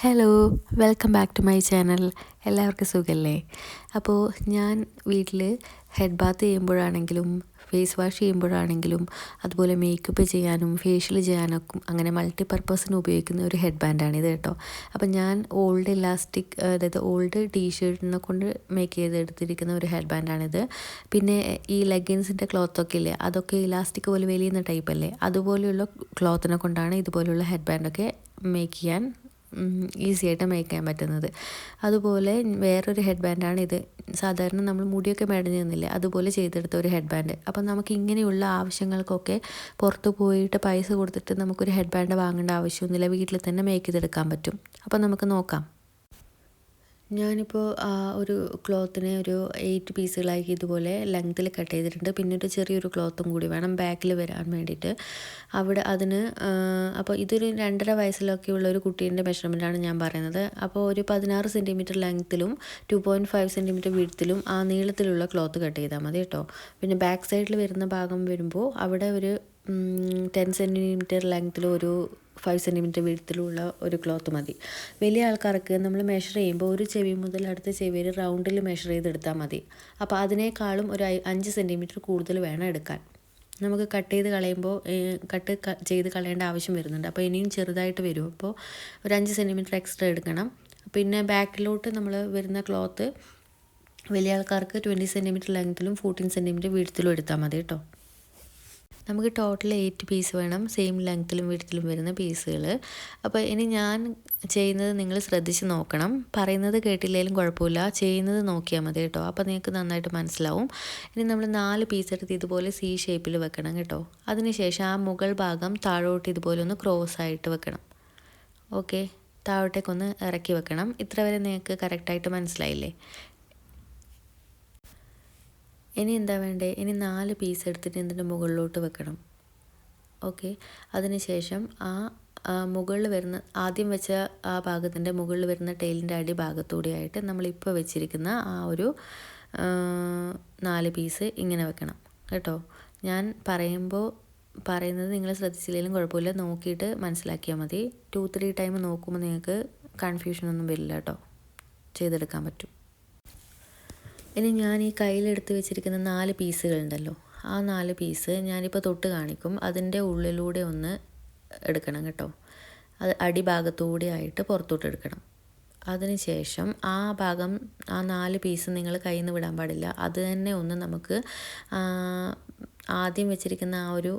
Hello, welcome back to my channel. എല്ലാവർക്കും സുഖമല്ലേ? അപ്പോൾ ഞാൻ വീട്ടിൽ ഹെഡ് ബാത്ത് ചെയ്യുമ്പോഴാണെങ്കിലും ഫേസ് വാഷ് ചെയ്യുമ്പോഴാണെങ്കിലും അതുപോലെ മേക്കപ്പ് ചെയ്യാനും ഫേഷ്യൽ ചെയ്യാനൊക്കെ അങ്ങനെ മൾട്ടിപർപ്പസിന് ഉപയോഗിക്കുന്ന ഒരു ഹെഡ് ബാൻഡാണിത് കേട്ടോ. അപ്പോൾ ഞാൻ ഓൾഡ് ഇലാസ്റ്റിക്, അതായത് ഓൾഡ് ടീഷർട്ടിനെ കൊണ്ട് മേക്ക് ചെയ്തെടുത്തിരിക്കുന്ന ഒരു ഹെഡ് ബാൻഡാണിത്. പിന്നെ ഈ ലെഗിൻസിൻ്റെ ക്ലോത്തൊക്കെ ഇല്ലേ, അതൊക്കെ ഇലാസ്റ്റിക് പോലെ വലിയുന്ന ടൈപ്പല്ലേ, അതുപോലെയുള്ള ക്ലോത്തിനെ കൊണ്ടാണ് ഇതുപോലെയുള്ള ഹെഡ് ബാൻഡൊക്കെ മേക്ക് ചെയ്യാൻ ഈസി ആയിട്ട് മേക്ക് ചെയ്യാൻ പറ്റുന്നത്. അതുപോലെ വേറൊരു ഹെഡ് ബാൻഡാണ് ഇത്. സാധാരണ നമ്മൾ മുടിയൊക്കെ മെടഞ്ഞു നിന്നില്ലേ, അതുപോലെ ചെയ്തെടുത്ത ഒരു ഹെഡ് ബാൻഡ്. അപ്പം നമുക്ക് ഇങ്ങനെയുള്ള ആവശ്യങ്ങൾക്കൊക്കെ പുറത്ത് പോയിട്ട് പൈസ കൊടുത്തിട്ട് നമുക്കൊരു ഹെഡ് ബാൻഡ് വാങ്ങേണ്ട ആവശ്യമൊന്നുമില്ല, വീട്ടിൽ തന്നെ മേക്ക് ചെയ്തെടുക്കാൻ പറ്റും. അപ്പം നമുക്ക് നോക്കാം. ഞാനിപ്പോൾ ഒരു ക്ലോത്തിനെ ഒരു 8 പീസുകളാക്കി ഇതുപോലെ ലെങ്ത്തിൽ കട്ട് ചെയ്തിട്ടുണ്ട്. പിന്നെ ഒരു ചെറിയൊരു ക്ലോത്തും കൂടി വേണം ബാക്കിൽ വരാൻ വേണ്ടിയിട്ട്. അവിടെ അതിന് അപ്പോൾ ഇതൊരു 2.5 വയസ്സിലൊക്കെയുള്ള ഒരു കുട്ടീൻ്റെ മെഷർമെൻറ്റാണ് ഞാൻ പറയുന്നത്. അപ്പോൾ ഒരു 16 സെൻറ്റിമീറ്റർ ലെങ്ത്തിലും 2.5 സെൻറ്റിമീറ്റർ വീഴ്ത്തിലും ആ നീളത്തിലുള്ള ക്ലോത്ത് കട്ട് ചെയ്താൽ മതി കേട്ടോ. പിന്നെ ബാക്ക് സൈഡിൽ വരുന്ന ഭാഗം വരുമ്പോൾ അവിടെ ഒരു 10 സെൻറ്റിമീറ്റർ ലെങ്ത്തിലും ഒരു 5 സെൻറ്റിമീറ്റർ വീഴ്ത്തിലുള്ള ഒരു ക്ലോത്ത് മതി. വലിയ ആൾക്കാർക്ക് നമ്മൾ മെഷർ ചെയ്യുമ്പോൾ ഒരു ചെവി മുതൽ അടുത്ത ചെവി വരെ റൗണ്ടിൽ മെഷർ ചെയ്തെടുത്താൽ മതി. അപ്പോൾ അതിനേക്കാളും ഒരു 5 സെൻറ്റിമീറ്റർ കൂടുതൽ വേണം എടുക്കാൻ. നമുക്ക് കട്ട് ചെയ്ത് കളയേണ്ട ആവശ്യം വരുന്നുണ്ട്. അപ്പോൾ ഇനിയും ചെറുതായിട്ട് വരും. അപ്പോൾ ഒരു 5 സെൻറ്റിമീറ്റർ എക്സ്ട്രാ എടുക്കണം. പിന്നെ ബാക്കിലോട്ട് നമ്മൾ വരുന്ന ക്ലോത്ത് വലിയ ആൾക്കാർക്ക് 20 സെൻറ്റിമീറ്റർ ലെങ്ത്തിലും 14 സെൻറ്റിമീറ്റർ വീഴ്ത്തിലും എടുത്താൽ മതി കേട്ടോ. നമുക്ക് ടോട്ടൽ 8 പീസ് വേണം, സെയിം ലെങ്ത്തിലും വീഴ്ത്തിലും വരുന്ന പീസുകൾ. അപ്പോൾ ഇനി ഞാൻ ചെയ്യുന്നത് നിങ്ങൾ ശ്രദ്ധിച്ച് നോക്കണം. പറയുന്നത് കേട്ടില്ലെങ്കിലും കുഴപ്പമില്ല, ചെയ്യുന്നത് നോക്കിയാൽ മതി കേട്ടോ. അപ്പോൾ നിങ്ങൾക്ക് നന്നായിട്ട് മനസ്സിലാവും. ഇനി നമ്മൾ 4 പീസ് എടുത്ത് ഇതുപോലെ C ഷേപ്പിൽ വെക്കണം കേട്ടോ. അതിനുശേഷം ആ മുകൾ ഭാഗം താഴോട്ട് ഇതുപോലെ ഒന്ന് ക്രോസ് ആയിട്ട് വെക്കണം. ഓക്കെ, താഴോട്ടേക്കൊന്ന് ഇറക്കി വെക്കണം. ഇത്ര വരെ നിങ്ങൾക്ക് കറക്റ്റായിട്ട് മനസ്സിലായില്ലേ? ഇനി എന്താ വേണ്ടേ? ഇനി 4 പീസ് എടുത്തിട്ട് ഇതിൻ്റെ മുകളിലോട്ട് വെക്കണം. ഓക്കെ, അതിനുശേഷം മുകളിൽ വരുന്ന ആദ്യം വെച്ച ആ ഭാഗത്തിൻ്റെ മുകളിൽ വരുന്ന ടൈലിൻ്റെ അടിഭാഗത്തൂടെ ആയിട്ട് നമ്മളിപ്പോൾ വെച്ചിരിക്കുന്ന ആ ഒരു 4 പീസ് ഇങ്ങനെ വെക്കണം കേട്ടോ. ഞാൻ പറയുന്നത് നിങ്ങൾ ശ്രദ്ധിച്ചില്ലെങ്കിലും കുഴപ്പമില്ല, നോക്കിയിട്ട് മനസ്സിലാക്കിയാൽ മതി. 2-3 ടൈം നോക്കുമ്പോൾ നിങ്ങൾക്ക് കൺഫ്യൂഷനൊന്നും വരില്ല കേട്ടോ, ചെയ്തെടുക്കാൻ പറ്റും. ഇനി ഞാൻ ഈ കയ്യിലെടുത്ത് വെച്ചിരിക്കുന്ന 4 പീസുകളുണ്ടല്ലോ, ആ 4 പീസ് ഞാനിപ്പോൾ തൊട്ട് കാണിക്കും. അതിൻ്റെ ഉള്ളിലൂടെ ഒന്ന് എടുക്കണം കേട്ടോ. അത് അടിഭാഗത്തൂടെ ആയിട്ട് പുറത്തോട്ട് എടുക്കണം. അതിനുശേഷം ആ 4 പീസ് നിങ്ങൾ കയ്യിൽ നിന്ന് വിടാൻ പാടില്ല. അത് തന്നെ ഒന്ന് നമുക്ക് ആദ്യം വെച്ചിരിക്കുന്ന ആ ഒരു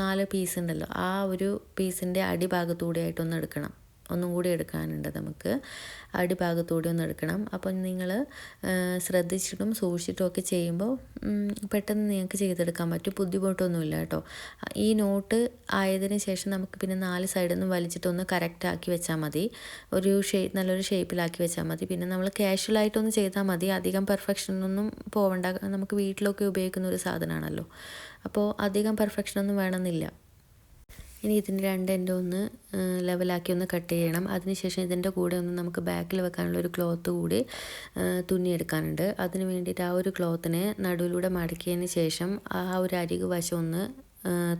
4 പീസ് ഉണ്ടല്ലോ, ആ ഒരു പീസിൻ്റെ അടിഭാഗത്തൂടെ ആയിട്ടൊന്ന് എടുക്കണം. ഒന്നും കൂടി എടുക്കാനുണ്ട് നമുക്ക്, അടിഭാഗത്തൂടെ ഒന്ന് എടുക്കണം. അപ്പം നിങ്ങൾ ശ്രദ്ധിച്ചിട്ടും സൂക്ഷിച്ചിട്ടും ഒക്കെ ചെയ്യുമ്പോൾ പെട്ടെന്ന് നിങ്ങൾക്ക് ചെയ്തെടുക്കാൻ പറ്റും, ബുദ്ധിമുട്ടൊന്നുമില്ല കേട്ടോ. ഈ നോട്ട് ആയതിനു ശേഷം നമുക്ക് പിന്നെ 4 സൈഡിൽ നിന്നും വലിച്ചിട്ടൊന്ന് കറക്റ്റാക്കി വെച്ചാൽ മതി. നല്ലൊരു ഷേപ്പിലാക്കി വെച്ചാൽ മതി. പിന്നെ നമ്മൾ കാഷ്വലായിട്ടൊന്ന് ചെയ്താൽ മതി, അധികം പെർഫെക്ഷനൊന്നും പോവണ്ട. നമുക്ക് വീട്ടിലൊക്കെ ഉപയോഗിക്കുന്ന ഒരു സാധനമാണല്ലോ, അപ്പോൾ അധികം പെർഫെക്ഷനൊന്നും വേണമെന്നില്ല. ഇനി ഇതിൻ്റെ 2 എൻഡും ഒന്ന് ലെവലാക്കി ഒന്ന് കട്ട് ചെയ്യണം. അതിനുശേഷം ഇതിൻ്റെ കൂടെ ഒന്ന് നമുക്ക് ബാക്കിൽ വെക്കാനുള്ള ഒരു ക്ലോത്ത് കൂടി തുന്നിയെടുക്കാനുണ്ട്. അതിന് വേണ്ടിയിട്ട് ആ ഒരു ക്ലോത്തിനെ നടുവിലൂടെ മടക്കിയതിന് ശേഷം ആ ഒരു അരികു വശം ഒന്ന്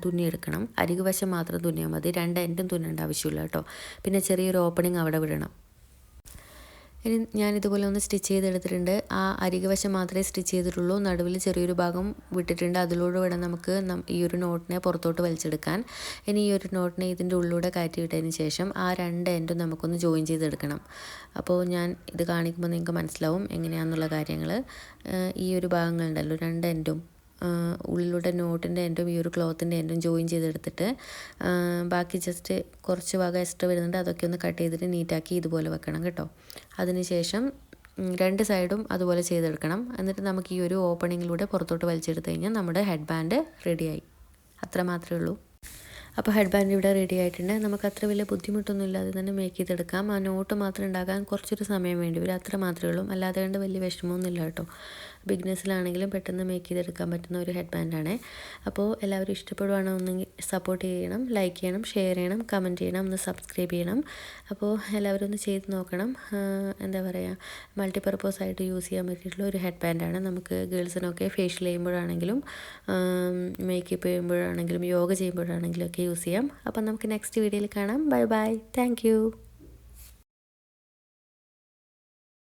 തുന്നിയെടുക്കണം. അരികു വശം മാത്രം തുന്നിയാൽ മതി, 2 എൻഡും തുന്നേണ്ട ആവശ്യമില്ല കേട്ടോ. പിന്നെ ചെറിയൊരു ഓപ്പണിങ് അവിടെ വിടണം. ഇനി ഞാനിതുപോലെ ഒന്ന് സ്റ്റിച്ച് ചെയ്തെടുത്തിട്ടുണ്ട്. ആ അരികുവശം മാത്രമേ സ്റ്റിച്ച് ചെയ്തിട്ടുള്ളൂ, നടുവിൽ ചെറിയൊരു ഭാഗം വിട്ടിട്ടുണ്ട്. അതിലൂടെ വേണം നമുക്ക് ഈ ഒരു നോട്ടിനെ പുറത്തോട്ട് വലിച്ചെടുക്കാൻ. ഇനി ഈ ഒരു നോട്ടിനെ ഇതിൻ്റെ ഉള്ളിലൂടെ കയറ്റി വിട്ടതിന് ശേഷം ആ 2 എൻഡും നമുക്കൊന്ന് ജോയിൻ ചെയ്തെടുക്കണം. അപ്പോൾ ഞാൻ ഇത് കാണിക്കുമ്പോൾ നിങ്ങൾക്ക് മനസ്സിലാവും എങ്ങനെയാണെന്നുള്ള കാര്യങ്ങൾ. ഈ ഒരു ഭാഗങ്ങളുണ്ടല്ലോ, 2 എൻഡും ഉള്ളിലൂടെ നോട്ടിൻ്റെ എൻഡും ഈ ഒരു ക്ലോത്തിൻ്റെ എൻഡും ജോയിൻ ചെയ്തെടുത്തിട്ട് ബാക്കി ജസ്റ്റ് കുറച്ച് ഭാഗം എക്സ്ട്രാ വരുന്നുണ്ട്, അതൊക്കെ ഒന്ന് കട്ട് ചെയ്തിട്ട് നീറ്റാക്കി ഇതുപോലെ വെക്കണം കേട്ടോ. അതിനുശേഷം 2 സൈഡും അതുപോലെ ചെയ്തെടുക്കണം. എന്നിട്ട് നമുക്ക് ഈ ഒരു ഓപ്പണിങ്ങിലൂടെ പുറത്തോട്ട് വലിച്ചെടുത്ത് കഴിഞ്ഞാൽ നമ്മുടെ ഹെഡ് ബാൻഡ് റെഡിയായി. അത്ര മാത്രമേ ഉള്ളൂ. അപ്പോൾ ഹെഡ് ബാൻഡ് ഇവിടെ റെഡി ആയിട്ടുണ്ട്. നമുക്ക് അത്ര വലിയ ബുദ്ധിമുട്ടൊന്നും ഇല്ലാതെ തന്നെ മേക്ക് ചെയ്തെടുക്കാം. ആ നോട്ട് മാത്രം ഉണ്ടാക്കാൻ കുറച്ചൊരു സമയം വേണ്ടി വരും, അത്ര മാത്രമേ ഉള്ളൂ. അല്ലാതെ കൊണ്ട് വലിയ വിഷമമൊന്നുമില്ല കേട്ടോ. ബിഗ്നസിലാണെങ്കിലും പെട്ടെന്ന് മേക്ക് ചെയ്തെടുക്കാൻ പറ്റുന്ന ഒരു ഹെഡ് ബാൻഡാണ്. അപ്പോൾ എല്ലാവരും ഇഷ്ടപ്പെടുവാണെങ്കിൽ സപ്പോർട്ട് ചെയ്യണം, ലൈക്ക് ചെയ്യണം, ഷെയർ ചെയ്യണം, കമൻറ്റ് ചെയ്യണം, ഒന്ന് സബ്സ്ക്രൈബ് ചെയ്യണം. അപ്പോൾ എല്ലാവരും ഒന്ന് ചെയ്ത് നോക്കണം. എന്താ പറയുക, മൾട്ടിപർപ്പസ് ആയിട്ട് യൂസ് ചെയ്യാൻ പറ്റിയിട്ടുള്ള ഒരു ഹെഡ് ബാൻഡാണ്. നമുക്ക് ഗേൾസിനൊക്കെ ഫേഷ്യൽ ചെയ്യുമ്പോഴാണെങ്കിലും മേക്കപ്പ് ചെയ്യുമ്പോഴാണെങ്കിലും യോഗ ചെയ്യുമ്പോഴാണെങ്കിലും ഒക്കെ യൂസ് ചെയ്യാം. അപ്പം നമുക്ക് നെക്സ്റ്റ് വീഡിയോയിൽ കാണാം. Bye bye, thank you.